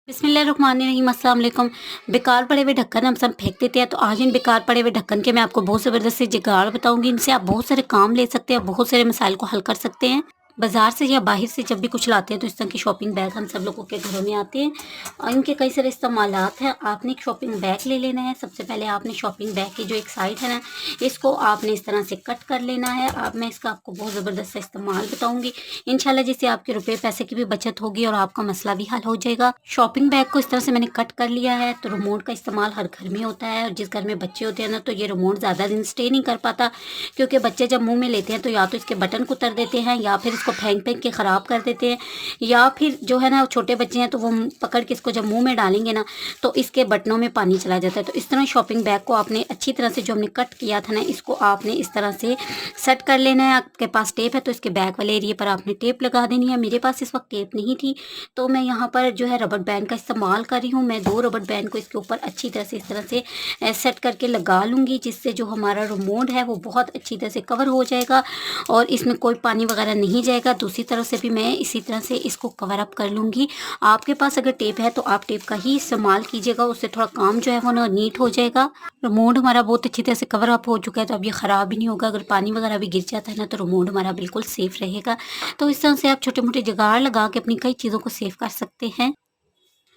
बिस्मिल्लाहिर्रहमानिर्रहीम, अस्सलाम वालेकुम। बेकार पड़े हुए ढक्कन हम सब फेंक देते हैं, तो आज इन बेकार पड़े हुए ढक्कन के मैं आपको बहुत ज़बरदस्त से जुगाड़ बताऊंगी। इनसे आप बहुत सारे काम ले सकते हैं, बहुत सारे मसाइल को हल कर सकते हैं। बाजार से या बाहर से जब भी कुछ लाते हैं तो इस तरह की शॉपिंग बैग हम सब लोगों के घरों में आते हैं और इनके कई सारे इस्तेमालात हैं। आपने एक शॉपिंग बैग ले लेना है। सबसे पहले आपने शॉपिंग बैग की जो एक साइड है ना, इसको आपने इस तरह से कट कर लेना है। अब मैं इसका आपको बहुत ज़बरदस्त सा इस्तेमाल बताऊंगी इंशाल्लाह, जिससे आपके रुपए पैसे की भी बचत होगी और आपका मसला भी हल हो जाएगा। शॉपिंग बैग को इस तरह से मैंने कट कर लिया है। तो रिमोट का इस्तेमाल हर घर में होता है और जिस घर में बच्चे होते हैं ना, तो ये रिमोट ज़्यादा दिन स्टे नहीं कर पाता, क्योंकि बच्चे जब मुंह में लेते हैं तो या तो इसके बटन कुतर देते हैं या फिर इसको फेंक फेंक के ख़राब कर देते हैं, या फिर जो है ना छोटे बच्चे हैं तो वो पकड़ के इसको जब मुंह में डालेंगे ना तो इसके बटनों में पानी चला जाता है। तो इस तरह शॉपिंग बैग को आपने अच्छी तरह से जो हमने कट किया था ना, इसको आपने इस तरह से सेट कर लेना है। आपके पास टेप है तो इसके बैक वाले एरिए पर आपने टेप लगा देनी है। मेरे पास इस वक्त टेप नहीं थी तो मैं यहाँ पर जो है रबड़ बैंड का इस्तेमाल कर रही हूँ। मैं 2 रबड़ बैंड को इसके ऊपर अच्छी तरह से इस तरह से सेट करके लगा लूँगी, जिससे जो हमारा रिमोट है वो बहुत अच्छी तरह से कवर हो जाएगा और इसमें कोई पानी वगैरह नहीं जाएगा। दूसरी तरफ से भी मैं इसी तरह से इसको कवर अप कर लूँगी। आपके पास अगर टेप है तो आप टेप का ही इस्तेमाल कीजिएगा, उससे थोड़ा काम जो है वो ना नीट हो जाएगा। रिमोट हमारा बहुत अच्छी तरह से कवर अप हो चुका है, तो अब ये ख़राब भी नहीं होगा। अगर पानी वगैरह भी गिर जाता है ना तो रिमोट हमारा बिल्कुल सेफ़ रहेगा। तो इस तरह से आप छोटे मोटे जुगाड़ लगा के अपनी कई चीज़ों को सेव कर सकते हैं।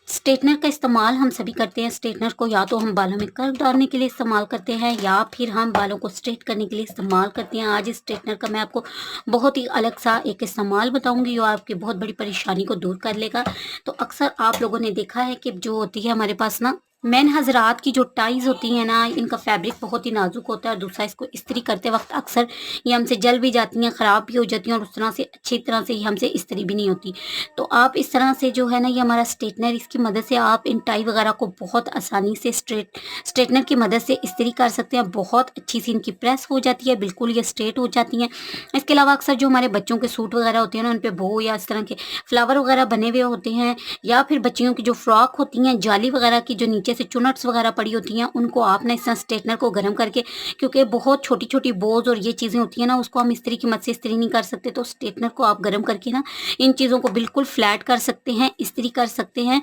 स्ट्रेटनर का इस्तेमाल हम सभी करते हैं। स्ट्रेटनर को या तो हम बालों में कर्ल डालने के लिए इस्तेमाल करते हैं या फिर हम बालों को स्ट्रेट करने के लिए इस्तेमाल करते हैं। आज इस स्ट्रेटनर का मैं आपको बहुत ही अलग सा एक इस्तेमाल बताऊंगी जो आपकी बहुत बड़ी परेशानी को दूर कर लेगा। तो अक्सर आप लोगों ने देखा है कि जो होती है हमारे पास ना मैन हजरात की जो टाइज होती हैं ना, इनका फैब्रिक बहुत ही नाजुक होता है और दूसरा इसको इस्त्री करते वक्त अक्सर ये हमसे जल भी जाती हैं, ख़राब भी हो जाती हैं और उस तरह से अच्छी तरह से ये हमसे इस्त्री भी नहीं होती। तो आप इस तरह से जो है ना, ये हमारा स्ट्रेटनर, इसकी मदद से आप इन टाई वगैरह को बहुत आसानी से स्ट्रेटनर की मदद से इस्त्री कर सकते हैं। बहुत अच्छी सी इनकी प्रेस हो जाती है, बिल्कुल ये स्ट्रेट हो जाती हैं। इसके अलावा अक्सर जो हमारे बच्चों के सूट वगैरह होते हैं ना, उन पर बो या इस तरह के फ्लावर वगैरह बने हुए होते हैं, या फिर बच्चियों की जो फ्रॉक होती हैं जाली वगैरह की, जो नीचे से चुनट्स वगैरह पड़ी होती हैं, उनको आप ना इस तरह स्ट्रेटनर को गर्म करके, क्योंकि बहुत छोटी छोटी बोज और ये चीज़ें होती हैं ना, उसको हम इस्त्री की मदद से इस्त्री नहीं कर सकते, तो स्ट्रेटनर को आप गर्म करके ना इन चीज़ों को बिल्कुल फ्लैट कर सकते हैं, इस्त्री कर सकते हैं।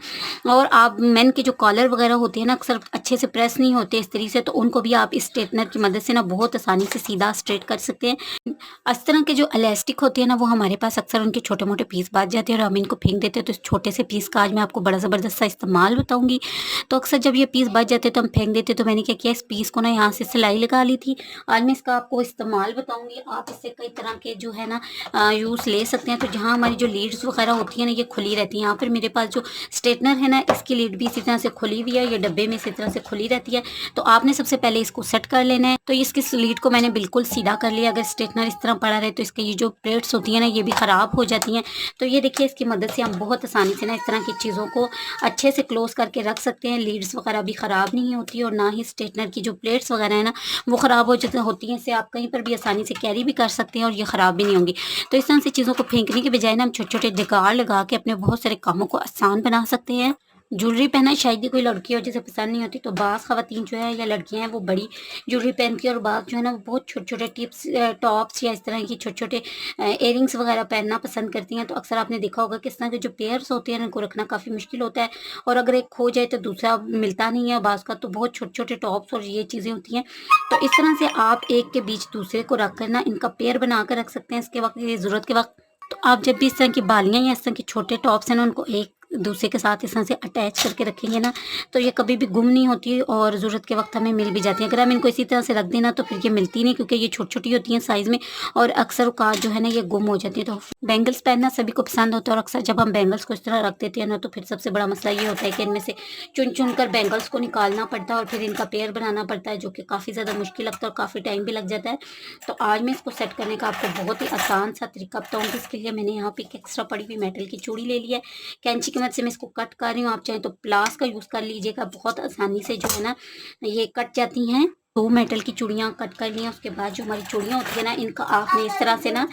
और आप मेन के जो कॉलर वगैरह होते हैं ना, अक्सर अच्छे से प्रेस नहीं होते इस्त्री से, तो उनको भी आप इस स्ट्रेटनर की मदद से ना बहुत आसानी से सीधा स्ट्रेट कर सकते हैं। इस तरह के जो इलास्टिक होते हैं ना, वो हमारे पास अक्सर उनके छोटे मोटे पीस बच जाते हैं और हम इनको फेंक देते हैं। तो इस छोटे से पीस का आज मैं आपको बड़ा ज़बरदस्त सा इस्तेमाल बताऊंगी। तो अक्सर जब ये पीस बच जाते तो हम फेंक देते, तो मैंने क्या किया, इस पीस को ना यहाँ से सिलाई लगा ली थी। आज मैं इसका आपको इस्तेमाल बताऊंगी। आप इससे कई तरह के जो है ना यूज़ ले सकते हैं। तो जहाँ हमारी जो लीड्स वगैरह होती है ना, ये खुली रहती है। यहाँ पर मेरे पास जो स्ट्रेटनर है ना, इसकी लीड भी इसी तरह से खुली हुई है, ये डब्बे में इसी तरह से खुली रहती है। तो आपने सबसे पहले इसको सेट कर लेना है। तो इसकी लीड को मैंने बिल्कुल सीधा कर लिया। अगर स्ट्रेटनर इस तरह पड़ा रहे तो इसकी ये जो प्लेट्स होती है ना, ये भी ख़राब हो जाती हैं। तो ये देखिए, इसकी मदद से हम बहुत आसानी से ना इस तरह की चीज़ों को अच्छे से क्लोज करके रख सकते हैं। लीड्स वगैरह भी ख़राब नहीं होती और ना ही स्ट्रेटनर की जो प्लेट्स वगैरह है ना, वो ख़राब हो जाती होती हैं। इससे आप कहीं पर भी आसानी से कैरी भी कर सकते हैं और ये ख़राब भी नहीं होंगी। तो इस तरह से चीज़ों को फेंकने के बजाय ना हम छोटे छोटे जुगाड़ लगा के अपने बहुत सारे कामों को आसान बना सकते हैं। ज्वेलरी पहनना शायद ही कोई लड़की हो जिसे पसंद नहीं होती, तो बाज़ ख़वातीन जो है या लड़कियां हैं वो बड़ी ज्वेलरी पहनती है और बाज़ जो है ना वो बहुत छोटे छोटे टिप्स टॉप्स या इस तरह की छोटे छोटे इयरिंग्स वगैरह पहनना पसंद करती हैं। तो अक्सर आपने देखा होगा किस तरह के जो पेयर्स होते हैं उनको रखना काफ़ी मुश्किल होता है और अगर एक खो जाए तो दूसरा मिलता नहीं है बाज़ का। तो बहुत छोटे छोटे टॉप्स और ये चीज़ें होती हैं। तो इस तरह से आप एक के बीच दूसरे को रख कर ना इनका पेयर बना कर रख सकते हैं इसके वक्त, ये ज़रूरत के वक्त। तो आप जब भी इस तरह की बालियाँ या इस तरह के छोटे टॉप्स हैं ना, उनको एक दूसरे के साथ इस तरह से अटैच करके रखेंगे ना, तो ये कभी भी गुम नहीं होती और ज़रूरत के वक्त हमें मिल भी जाती है। अगर हम इनको इसी तरह से रख देना तो फिर ये मिलती नहीं, क्योंकि ये छोटी छोटी होती हैं साइज़ में और अक्सर का जो है ना ये गुम हो जाती है। तो बैंगल्स पहनना सभी को पसंद होता है और अक्सर जब हम बैंगल्स को इस तरह रख देते हैं ना, तो फिर सबसे बड़ा मसला ये होता है कि इनमें से चुन चुन कर बैंगल्स को निकालना पड़ता है और फिर इनका पेयर बनाना पड़ता है, जो कि काफ़ी ज़्यादा मुश्किल लगता है और काफ़ी टाइम भी लग जाता है। तो आज मैं इसको सेट करने का आपको बहुत ही आसान सा तरीका बताऊँगी। इसके लिए मैंने यहाँ पे एक एक्स्ट्रा पड़ी हुई मेटल की चूड़ी ले ली है। कैंची की मदद से मैं इसको कट कर रही हूँ। आप चाहें तो प्लास का यूज़ कर लीजिएगा, बहुत आसानी से जो है ना ये कट जाती हैं। 2 मेटल की चूड़ियाँ कट कर ली हैं। उसके बाद जो हमारी चूड़ियाँ होती है ना, इनका आपने इस तरह से ना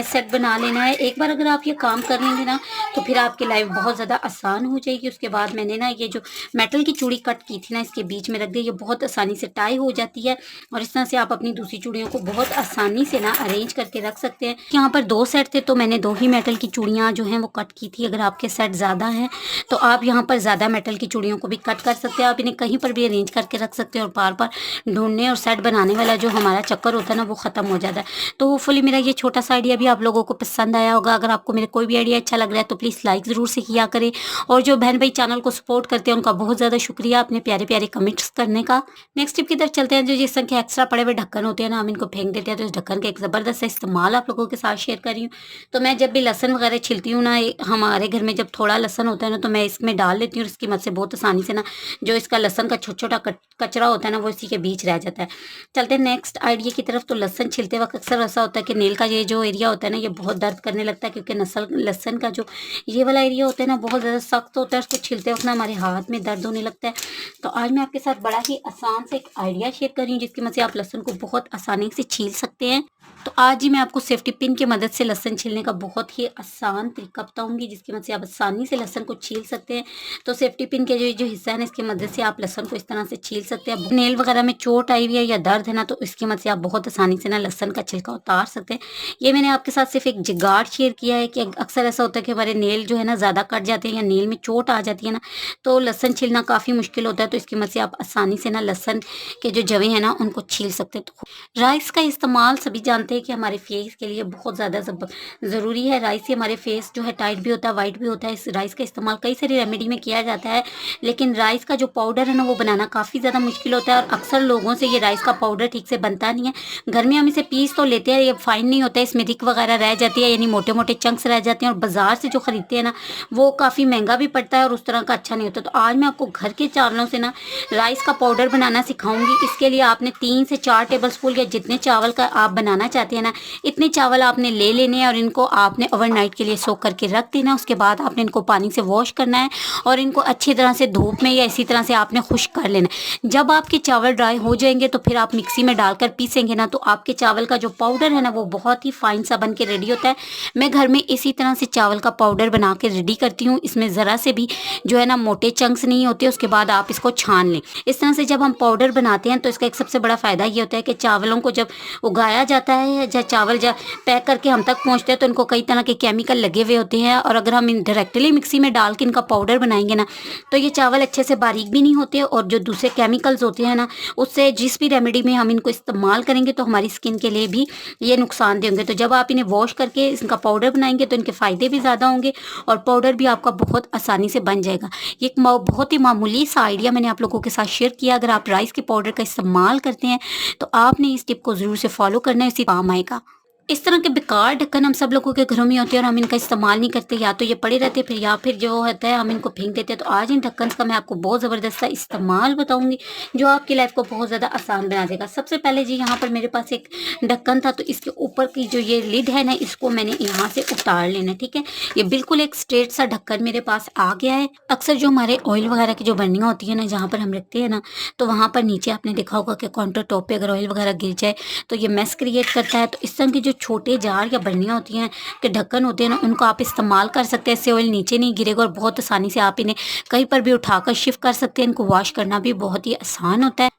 सेट बना लेना है। एक बार अगर आप ये काम कर लेंगे ना, तो फिर आपकी लाइफ बहुत ज़्यादा आसान हो जाएगी। उसके बाद मैंने ना ये जो मेटल की चूड़ी कट की थी ना, इसके बीच में रख दी। ये बहुत आसानी से टाई हो जाती है और इस तरह से आप अपनी दूसरी चूड़ियों को बहुत आसानी से ना अरेंज करके रख सकते हैं। यहाँ पर 2 सेट थे, तो मैंने 2 ही मेटल की चूड़ियाँ जो हैं वो कट की थी। अगर आपके सेट ज़्यादा हैं तो आप यहाँ पर ज़्यादा मेटल की चूड़ियों को भी कट कर सकते हैं। आप इन्हें कहीं पर भी अरेंज करके रख सकते हैं और बार-बार ढूँढने और सेट बनाने वाला जो हमारा चक्कर होता है ना, वो ख़त्म हो जाता है। तो होपफुली मेरा ये छोटा सा आइडिया भी आप लोगों को पसंद आया होगा। अगर आपको मेरा कोई भी आइडिया अच्छा लग रहा है तो प्लीज़ लाइक ज़रूर से किया करें, और जो बहन भाई चैनल को सपोर्ट करते हैं उनका बहुत ज़्यादा शुक्रिया अपने प्यारे-प्यारे कमेंट्स करने का। नेक्स्ट टिप की तरफ चलते हैं। जो जिस तरह के एक्स्ट्रा पड़े हुए ढक्कन होते हैं ना, हम इनको फेंक देते हैं, तो इस ढक्कन का एक ज़बरदस्त इस्तेमाल आप लोगों के साथ शेयर कर रही हूँ। तो मैं जब भी लहसुन वगैरह छिलती हूँ ना, हमारे घर में जब थोड़ा लहसुन होता है ना, तो मैं इसमें डाल लेती हूँ और इसकी मदद से बहुत आसानी से ना जो इसका लहसुन का छोटा-छोटा कचरा होता है ना, वो इसी के बीच रह जाता है। चलते हैं नेक्स्ट आइडिया की तरफ। तो लहसुन छिलते वक़्त अक्सर ऐसा होता है कि नेल का ये जो एरिया होता है ना, ये बहुत दर्द करने लगता है, क्योंकि लहसुन का जो ये वाला एरिया होता है ना, बहुत ज़्यादा सख्त होता है। उसको छिलते वक़्त ना हमारे हाथ में दर्द होने लगता है। तो आज मैं आपके साथ बड़ा ही आसान से एक आइडिया शेयर कर रही हूँ, जिसकी मदद से आप लहसुन को बहुत आसानी से छील सकते हैं। तो आज ही मैं आपको सेफ्टी पिन की मदद से लहसुन छीलने का बहुत ही आसान तरीका बताऊंगी, जिसकी मदद से आप आसानी से लहसुन को छील सकते हैं। तो सेफ्टी पिन के जो हिस्सा है ना, इसकी मदद से आप लहसुन को इस तरह से छील सकते हैं। नेल वगैरह में चोट आई हुई है या दर्द है ना, तो इसकी मदद से आप बहुत आसानी से ना लहसुन का छिलका उतार सकते हैं। ये मैंने आपके साथ सिर्फ एक जुगाड़ शेयर किया है कि अक्सर ऐसा होता है कि हमारे नेल जो है ना ज़्यादा कट जाते हैं या नेल में चोट आ जाती है ना, तो लहसुन छीलना काफ़ी मुश्किल होता है। तो इसकी मदद से आप आसानी से ना लहसुन के जो जवे हैं ना, उनको छील सकते हैं। तो राइस का इस्तेमाल सभी जानते हैं कि हमारे फेस के लिए बहुत ज़्यादा ज़रूरी है। राइस से हमारे फेस जो है टाइट भी होता है, वाइट भी होता है। इस राइस का इस्तेमाल कई सारी रेमेडी में किया जाता है, लेकिन राइस का जो पाउडर है ना, वो बनाना काफ़ी ज़्यादा मुश्किल होता है और अक्सर लोगों से ये राइस का पाउडर ठीक से बनता नहीं है। घर में हम इसे पीस तो लेते हैं, ये फाइन नहीं होता है, इसमें रिक वगैरह रह जाती है, यानी मोटे मोटे चंक्स रह जाते हैं, और बाज़ार से जो खरीदते हैं ना, वो काफ़ी महंगा भी पड़ता है और उस तरह का अच्छा नहीं होता। तो आज मैं आपको घर के चावलों से ना राइस का पाउडर बनाना सिखाऊंगी। इसके लिए आपने 3 से 4 टेबल स्पून या जितने चावल का आप बनाना चाहते हैं ना, इतने चावल आपने ले लेने हैं और इनको आपने ओवरनाइट के लिए सोक करके रख देना। उसके बाद आपने इनको पानी से वॉश करना है और इनको अच्छी तरह से धूप में या इसी तरह से आपने खुश्क कर लेना है। जब आपके चावल ड्राई हो जाएंगे तो फिर आप मिक्सी में डालकर पीसेंगे ना, तो आपके चावल का जो पाउडर है ना, वो बहुत ही फाइन सा बन के रेडी होता है। मैं घर में इसी तरह से चावल का पाउडर बना के रेडी करती हूँ। इसमें ज़रा से भी जो है ना मोटे चंक्स नहीं होते। उसके बाद आप इसको छान लें। इस तरह से जब हम पाउडर बनाते हैं तो इसका एक सबसे बड़ा फ़ायदा ये होता है कि चावलों को जब उगाया जाता है, जब चावल जब पैक करके हम तक पहुंचते हैं, तो इनको कई तरह के केमिकल लगे हुए होते हैं, और अगर हम इन डायरेक्टली मिक्सी में डाल के इनका पाउडर बनाएंगे ना, तो ये चावल अच्छे से बारीक भी नहीं होते, और जो दूसरे केमिकल्स होते हैं ना, उससे जिस भी रेमेडी में हम इनको इस्तेमाल करेंगे तो हमारी स्किन के लिए भी ये नुकसान देंगे। तो जब आप इन्हें वॉश करके इनका पाउडर बनाएंगे तो इनके फ़ायदे भी ज़्यादा होंगे और पाउडर भी आपका बहुत आसानी से बन जाएगा। ये एक बहुत ही मामूली सा आइडिया मैंने आप लोगों के साथ शेयर किया। अगर आप राइस के पाउडर का इस्तेमाल करते हैं तो आपने इस टिप को ज़रूर से फॉलो करना है, इसी काम आएगा। इस तरह के बेकार ढक्कन हम सब लोगों के घरों में होते हैं और हम इनका इस्तेमाल नहीं करते, या तो ये पड़े रहते फिर, या फिर जो होता है हम इनको फेंक देते हैं। तो आज इन ढक्कन का मैं आपको बहुत ज़बरदस्त सा इस्तेमाल बताऊंगी, जो आपकी लाइफ को बहुत ज़्यादा आसान बना देगा। सबसे पहले जी यहाँ पर मेरे पास एक ढक्कन था, तो इसके ऊपर की जो ये लिड है ना, इसको मैंने यहाँ से उतार लेना। ठीक है, ये बिल्कुल एक स्ट्रेट सा ढक्कन मेरे पास आ गया है। अक्सर जो हमारे ऑयल वगैरह की जो बर्नियाँ होती है ना, जहाँ पर हम रखते हैं ना, तो वहाँ पर नीचे आपने देखा होगा कि काउंटर टॉप पे अगर ऑयल वगैरह गिर जाए तो ये मैस क्रिएट करता है। तो इस तरह की जो छोटे जार या बर्नियाँ होती हैं के ढक्कन होते हैं ना, उनको आप इस्तेमाल कर सकते हैं। इससे ऑयल नीचे नहीं गिरेगा और बहुत आसानी से आप इन्हें कहीं पर भी उठाकर शिफ्ट कर सकते हैं। इनको वॉश करना भी बहुत ही आसान होता है।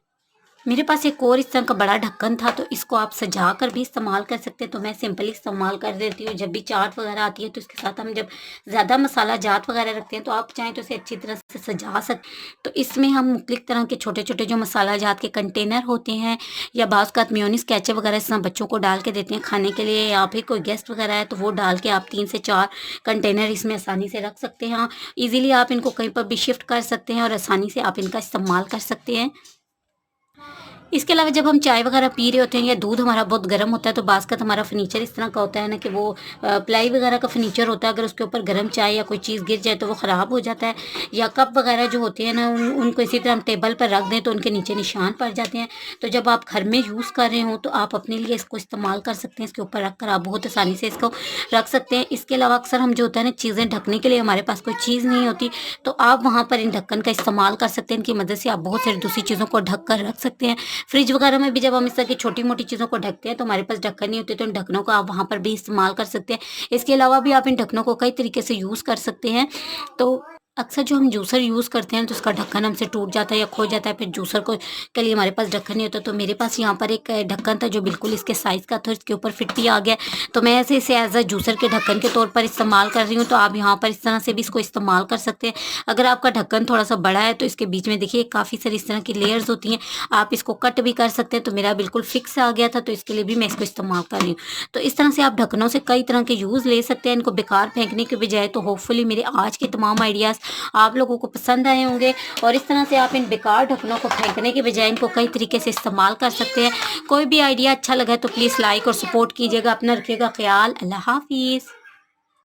मेरे पास एक और इस तरह का बड़ा ढक्कन था, तो इसको आप सजा कर भी इस्तेमाल कर सकते हैं। तो मैं सिंपली इस्तेमाल कर देती हूँ। जब भी चाट वगैरह आती है तो इसके साथ हम जब ज़्यादा मसाला जात वगैरह रखते हैं, तो आप चाहें तो इसे अच्छी तरह से सजा सकते। तो इसमें हम मुख्तलिफ तरह के छोटे छोटे जो मसाला जात के कंटेनर होते हैं, या बाज़ का मेयोनीज़ केचप वगैरह इस तरह बच्चों को डाल के देते हैं खाने के लिए, या फिर कोई गेस्ट वगैरह है तो वो डाल के आप 3 से 4 कंटेनर इसमें आसानी से रख सकते हैं। ईज़िली आप इनको कहीं पर भी शिफ्ट कर सकते हैं और आसानी से आप इनका इस्तेमाल कर सकते हैं। इसके अलावा जब हम चाय वगैरह पी रहे होते हैं या दूध हमारा बहुत गर्म होता है, तो बाज़ हमारा फर्नीचर इस तरह का होता है ना कि वो प्लाई वगैरह का फर्नीचर होता है। अगर उसके ऊपर गर्म चाय या कोई चीज़ गिर जाए तो वो ख़राब हो जाता है। या कप वगैरह जो होते हैं ना, उनको इसी तरह हम टेबल पर रख दें तो उनके नीचे निशान पड़ जाते हैं। तो जब आप घर में यूज़ कर रहे हो तो आप अपने लिए इसको इस्तेमाल कर सकते हैं। इसके ऊपर रख कर आप बहुत आसानी से इसको रख सकते हैं। इसके अलावा अक्सर हम जो होता है ना, चीज़ें ढकने के लिए हमारे पास कोई चीज़ नहीं होती, तो आप वहाँ पर इन ढक्कन का इस्तेमाल कर सकते हैं। इनकी मदद से आप बहुत सारी दूसरी चीज़ों को ढक कर रख सकते हैं। फ्रिज वगैरह में भी जब हम इस तरह की छोटी-मोटी चीज़ों को ढकते हैं तो हमारे पास ढक्कन नहीं होते, तो इन ढक्कनों का आप वहाँ पर भी इस्तेमाल कर सकते हैं। इसके अलावा भी आप इन ढक्कनों को कई तरीके से यूज़ कर सकते हैं। तो अक्सर जो हम जूसर यूज़ करते हैं तो उसका ढक्कन हमसे टूट जाता है या खो जाता है, फिर जूसर को के लिए हमारे पास ढक्कन नहीं होता। तो मेरे पास यहाँ पर एक ढक्कन था जो बिल्कुल इसके साइज़ का था, इसके ऊपर फिट भी आ गया। तो मैं ऐसे इसे एज़ अ जूसर के ढक्कन के तौर पर इस्तेमाल कर रही हूँ। तो आप यहाँ पर इस तरह से भी इसको इस्तेमाल कर सकते हैं। अगर आपका ढक्कन थोड़ा-सा बड़ा है तो इसके बीच में देखिए काफ़ी सारी इस तरह की लेयर्स होती हैं, आप इसको कट भी कर सकते हैं। तो मेरा बिल्कुल फिक्स आ गया था, तो इसके लिए भी मैं इसको इस्तेमाल कर रही हूँ। तो इस तरह से आप ढक्कनों से कई तरह के यूज़ ले सकते हैं, इनको बेकार फेंकने के बजाय। तो होपफुली मेरे आज के तमाम आइडियाज़ आप लोगों को पसंद आए होंगे और इस तरह से आप इन बेकार ढक्कनों को फेंकने के बजाय इनको कई तरीके से इस्तेमाल कर सकते हैं। कोई भी आइडिया अच्छा लगा है तो प्लीज़ लाइक और सपोर्ट कीजिएगा। अपना रखिएगा ख्याल। अल्लाह हाफ़िज़।